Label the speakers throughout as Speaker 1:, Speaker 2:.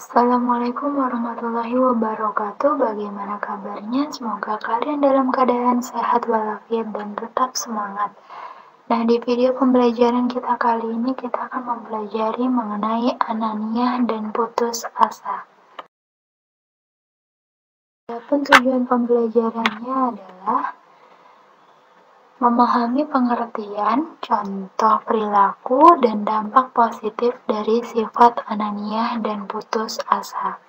Speaker 1: Assalamualaikum warahmatullahi wabarakatuh. Bagaimana kabarnya? Semoga kalian dalam keadaan sehat walafiat dan tetap semangat. Nah, di video pembelajaran kita kali ini kita akan mempelajari mengenai ananiah dan putus asa. Adapun tujuan pembelajarannya adalah memahami pengertian, contoh perilaku, dan dampak positif dari sifat ananiah dan putus asa.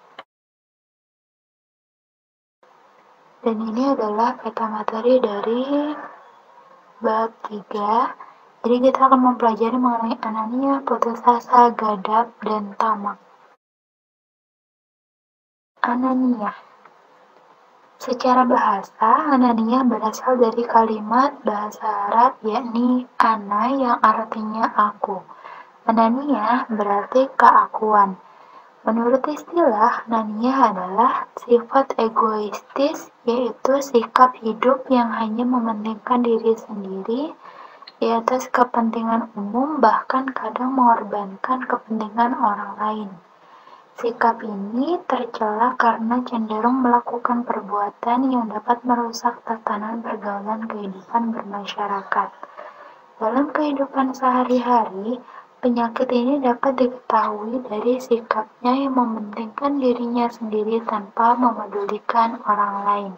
Speaker 1: Dan ini adalah peta materi dari bab 3. Jadi kita akan mempelajari mengenai ananiah, putus asa, gadab, dan tamak. Ananiah. Secara bahasa, ananiah berasal dari kalimat bahasa Arab yakni ana yang artinya aku. Ananiah berarti keakuan. Menurut istilah, ananiah adalah sifat egoistis, yaitu sikap hidup yang hanya mementingkan diri sendiri di atas kepentingan umum, bahkan kadang mengorbankan kepentingan orang lain. Sikap ini tercela karena cenderung melakukan perbuatan yang dapat merusak tatanan pergaulan kehidupan bermasyarakat. Dalam kehidupan sehari-hari, penyakit ini dapat diketahui dari sikapnya yang mementingkan dirinya sendiri tanpa memedulikan orang lain.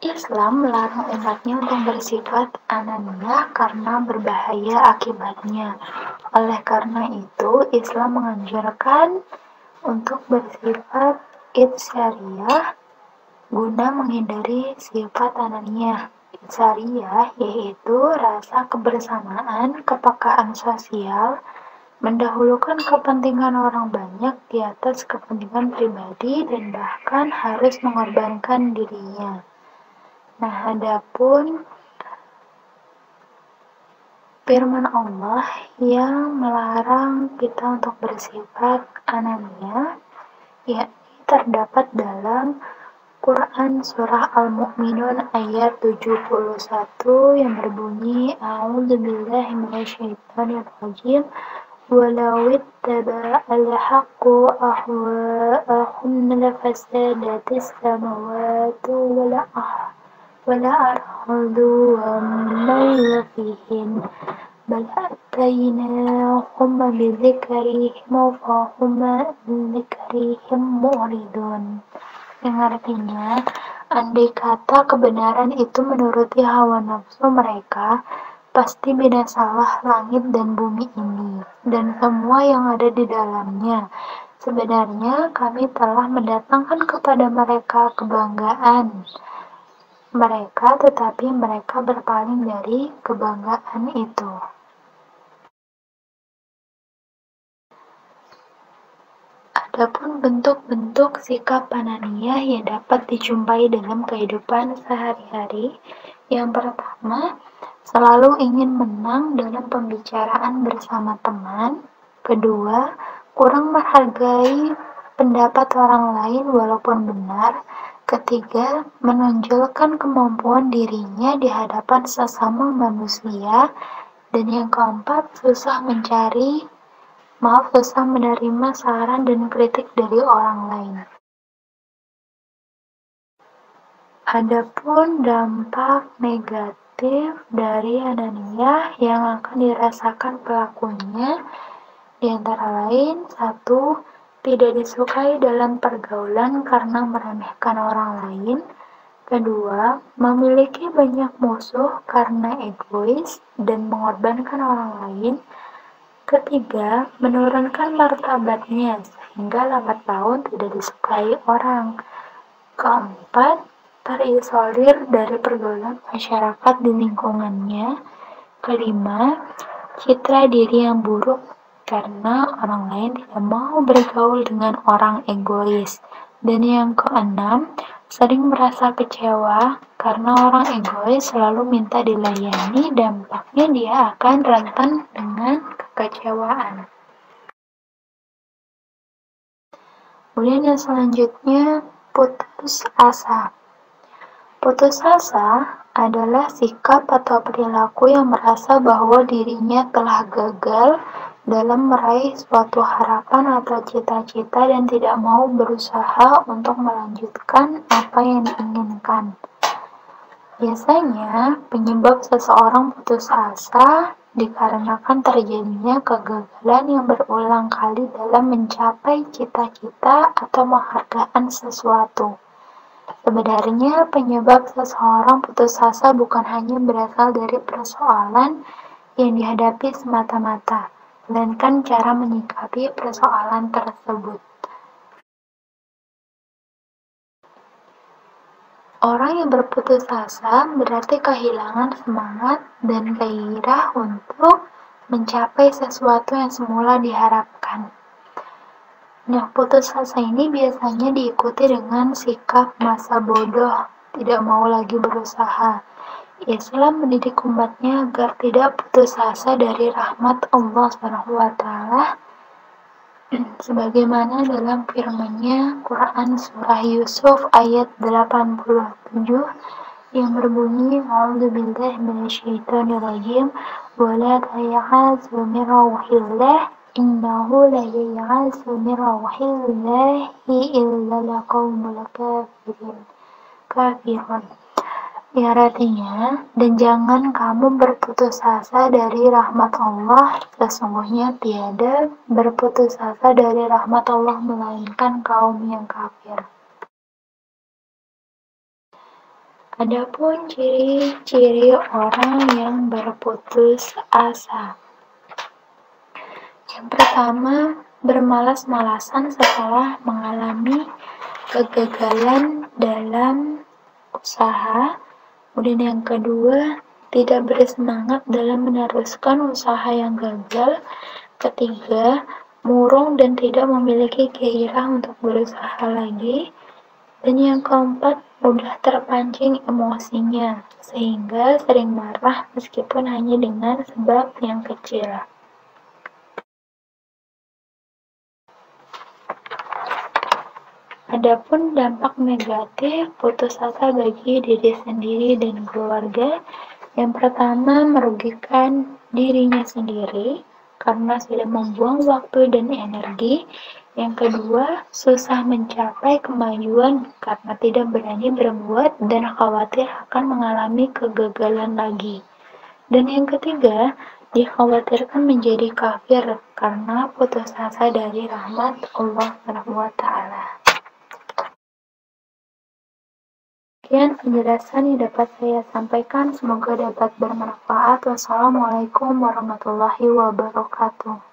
Speaker 1: Islam melarang umatnya untuk bersifat ananiah karena berbahaya akibatnya. Oleh karena itu, Islam menganjurkan untuk bersifat itsyariyah guna menghindari sifat ananiah. Itsyariyah yaitu rasa kebersamaan, kepekaan sosial, mendahulukan kepentingan orang banyak di atas kepentingan pribadi dan bahkan harus mengorbankan dirinya. Nah, adapun firman Allah yang melarang kita untuk bersifat ananiah, yakni terdapat dalam Quran Surah Al-Mu'minun ayat 71 yang berbunyi A'udzubillahi minasyaitonirrajim walau ittaba'al haqqu ahwa'ahum lafasadatis samawati wal ardu wa man fihin bal atainahum bidzikrihim fa hum dzikrihim mu'ridun. Yang artinya, andai kata kebenaran itu menuruti hawa nafsu mereka, pasti binasalah langit dan bumi ini, dan semua yang ada di dalamnya. Sebenarnya kami telah mendatangkan kepada mereka kebanggaan mereka, tetapi mereka berpaling dari kebanggaan itu. Adapun bentuk-bentuk sikap ananiah yang dapat dijumpai dalam kehidupan sehari-hari, yang pertama, selalu ingin menang dalam pembicaraan bersama teman. Kedua, kurang menghargai pendapat orang lain walaupun benar. Ketiga, menonjolkan kemampuan dirinya di hadapan sesama manusia. Dan yang keempat, susah menerima saran dan kritik dari orang lain. Adapun dampak negatif dari ananiah yang akan dirasakan pelakunya, di antara lain, 1. Tidak disukai dalam pergaulan karena meremehkan orang lain. Kedua, memiliki banyak musuh karena egois dan mengorbankan orang lain. Ketiga, menurunkan martabatnya sehingga lambat laun tidak disukai orang. Keempat, terisolir dari pergaulan masyarakat di lingkungannya. Kelima, citra diri yang buruk karena orang lain tidak mau bergaul dengan orang egois. Dan yang keenam, sering merasa kecewa karena orang egois selalu minta dilayani, dampaknya dia akan rentan dengan kekecewaan. Kemudian yang selanjutnya, putus asa. Putus asa adalah sikap atau perilaku yang merasa bahwa dirinya telah gagal dalam meraih suatu harapan atau cita-cita dan tidak mau berusaha untuk melanjutkan apa yang diinginkan. Biasanya, penyebab seseorang putus asa dikarenakan terjadinya kegagalan yang berulang kali dalam mencapai cita-cita atau penghargaan sesuatu. Sebenarnya, penyebab seseorang putus asa bukan hanya berasal dari persoalan yang dihadapi semata-mata, melainkan cara menyikapi persoalan tersebut. Orang yang berputus asa berarti kehilangan semangat dan gairah untuk mencapai sesuatu yang semula diharapkan. Nah, putus asa ini biasanya diikuti dengan sikap masa bodoh, tidak mau lagi berusaha. Islam mendidik umatnya agar tidak putus asa dari rahmat Allah SWT, sebagaimana dalam firman-Nya Quran Surah Yusuf ayat 87 yang berbunyi A'udzubillahi minasyaitonirrajim wa la tay'asu min rauhillah innahu la yay'asu min rauhillahi illa al-qaumul kafirun. Ya, artinya, dan jangan kamu berputus asa dari rahmat Allah, sesungguhnya tiada berputus asa dari rahmat Allah melainkan kaum yang kafir. Adapun ciri-ciri orang yang berputus asa. Yang pertama, bermalas-malasan setelah mengalami kegagalan dalam usaha. Kemudian yang kedua, tidak bersemangat dalam meneruskan usaha yang gagal. Ketiga, murung dan tidak memiliki gairah untuk berusaha lagi. Dan yang keempat, mudah terpancing emosinya, sehingga sering marah meskipun hanya dengan sebab yang kecil. Adapun dampak negatif putus asa bagi diri sendiri dan keluarga, yang pertama merugikan dirinya sendiri karena sudah membuang waktu dan energi. Yang kedua, susah mencapai kemajuan karena tidak berani berbuat dan khawatir akan mengalami kegagalan lagi. Dan yang ketiga, dikhawatirkan menjadi kafir karena putus asa dari rahmat Allah SWT. Sekian penjelasan yang dapat saya sampaikan, semoga dapat bermanfaat. Wassalamualaikum warahmatullahi wabarakatuh.